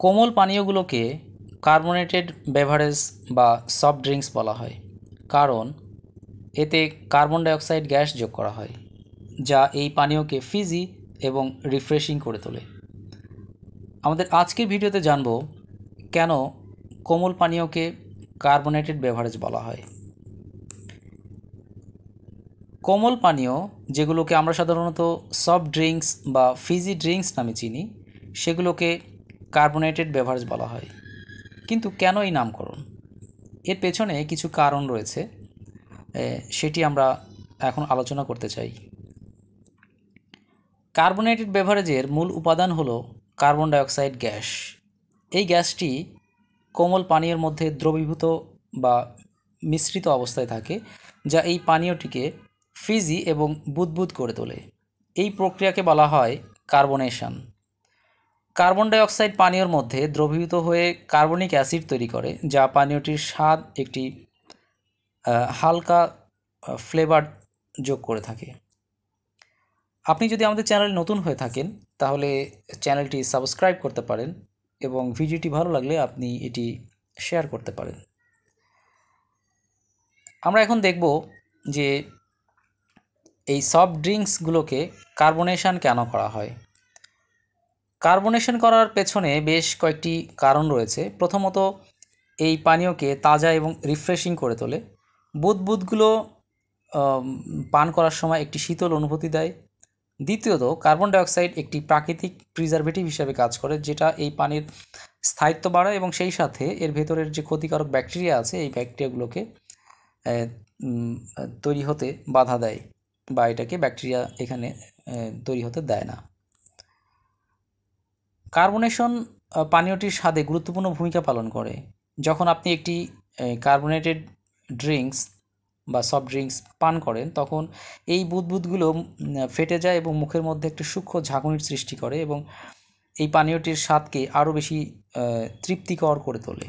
কোমল পানীয়গুলোকে carbonated beverage বা soft drinks বলা হয়, কারণ এতে কার্বন ডাইঅক্সাইড গ্যাস যোগ করা হয়, যা এই পানীয়কে ফিজি এবং রিফ্রেশিং করে তোলে। আমাদের আজকের ভিডিওতে জানব কেন কোমল পানীয়কে কার্বনেটেড বেভারেজ বলা হয়। কোমল পানীয়, যেগুলোকে আমরা সাধারণত সফট ড্রিঙ্কস বা ফিজি ড্রিঙ্কস নামে চিনি, সেগুলোকে কার্বনেটেড বেভারেজ বলা হয়। কিন্তু কেন এই নামকরণ? এর পেছনে কিছু কারণ রয়েছে, সেটি আমরা এখন আলোচনা করতে চাই। কার্বনেটেড বেভারেজের মূল উপাদান হলো কার্বন ডাইঅক্সাইড গ্যাস। এই গ্যাসটি কোমল পানীয়ের মধ্যে দ্রবীভূত বা মিশ্রিত অবস্থায় থাকে, যা এই পানীয়টিকে ফিজি এবং বুদবুদ করে তোলে। এই প্রক্রিয়াকে বলা হয় কার্বনেশন। কার্বন ডাইঅক্সাইড পানীয়র মধ্যে দ্রবীভূত হয়ে কার্বনিক অ্যাসিড তৈরি করে, যা পানীয়টির স্বাদ একটি হালকা ফ্লেভার যোগ করে থাকে। আপনি যদি আমাদের চ্যানেলে নতুন হয়ে থাকেন, তাহলে চ্যানেলটি সাবস্ক্রাইব করতে পারেন এবং ভিডিওটি ভালো লাগলে আপনি এটি শেয়ার করতে পারেন। আমরা এখন দেখব যে এই সফট ড্রিঙ্কসগুলোকে কার্বনেশন কেন করা হয়। কার্বনেশন করার পেছনে বেশ কয়েকটি কারণ রয়েছে। প্রথমত, এই পানীয়কে তাজা এবং রিফ্রেশিং করে তোলে। বুদবুদগুলো পান করার সময় একটি শীতল অনুভূতি দেয়। দ্বিতীয়ত, কার্বন ডাইঅক্সাইড একটি প্রাকৃতিক প্রিজারভেটিভ হিসেবে কাজ করে, যেটা এই পানির স্থায়িত্ব বাড়ায় এবং সেই সাথে এর ভেতরের যে ক্ষতিকারক ব্যাকটেরিয়া আছে, এই ব্যাকটেরিয়াগুলোকে তৈরি হতে বাধা দেয় বা এটাকে ব্যাকটেরিয়া এখানে তৈরি হতে দেয় না। কার্বনেশন পানীয়টির স্বাদে গুরুত্বপূর্ণ ভূমিকা পালন করে। যখন আপনি একটি কার্বনেটেড ড্রিঙ্কস বা সফট ড্রিঙ্কস পান করেন, তখন এই বুদবুদগুলো ফেটে যায় এবং মুখের মধ্যে একটি সূক্ষ্ম ঝাঁকুনির সৃষ্টি করে এবং এই পানীয়টির স্বাদকে আরও বেশি তৃপ্তিকর করে তোলে।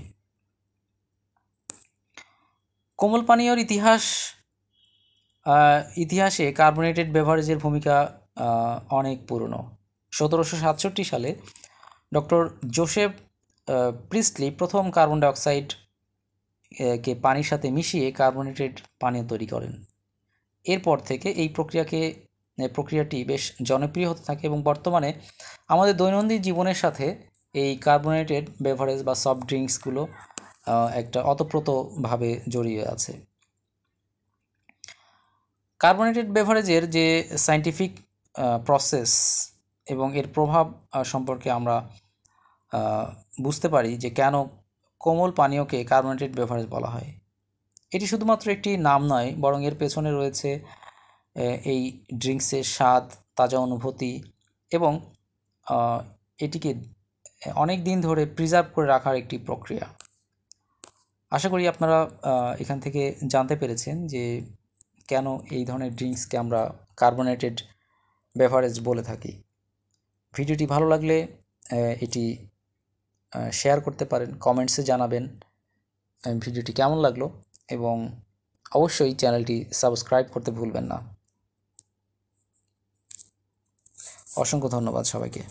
কোমল পানীয়র ইতিহাসে কার্বনেটেড বেভারেজের ভূমিকা অনেক পুরনো। 1767 সালে ডক্টর জোসেফ প্রিস্টলি প্রথম কার্বন ডাইঅক্সাইড কে পানির সাথে মিশিয়ে কার্বনেটেড পানীয় তৈরি করেন। এরপর থেকে এই প্রক্রিয়াটি বেশ জনপ্রিয় হতে থাকে এবং বর্তমানে আমাদের দৈনন্দিন জীবনের সাথে এই কার্বনেটেড বেভারেজ বা সফট ড্রিঙ্কসগুলো একটা ওতপ্রোতভাবে জড়িয়ে আছে। কার্বনেটেড বেভারেজের যে সায়েন্টিফিক প্রসেস এবং এর প্রভাব সম্পর্কে আমরা বুঝতে পারি যে কেন কোমল পানীয়কে কার্বনেটেড বেভারেজ বলা হয়। এটি শুধুমাত্র একটি নাম নয়, বরং এর পেছনে রয়েছে এই ড্রিঙ্কসের স্বাদ, তাজা অনুভূতি এবং এটিকে অনেক দিন ধরে প্রিজার্ভ করে রাখার একটি প্রক্রিয়া। আশা করি আপনারা এখান থেকে জানতে পেরেছেন যে কেন এই ধরনের ড্রিঙ্কসকে আমরা কার্বনেটেড বেভারেজ বলে থাকি। ভিডিওটি ভালো লাগলে এটি শেয়ার করতে পারেন, কমেন্টসে জানাবেন ভিডিওটি কেমন লাগলো এবং অবশ্যই চ্যানেলটি সাবস্ক্রাইব করতে ভুলবেন না। অসংখ্য ধন্যবাদ সবাইকে।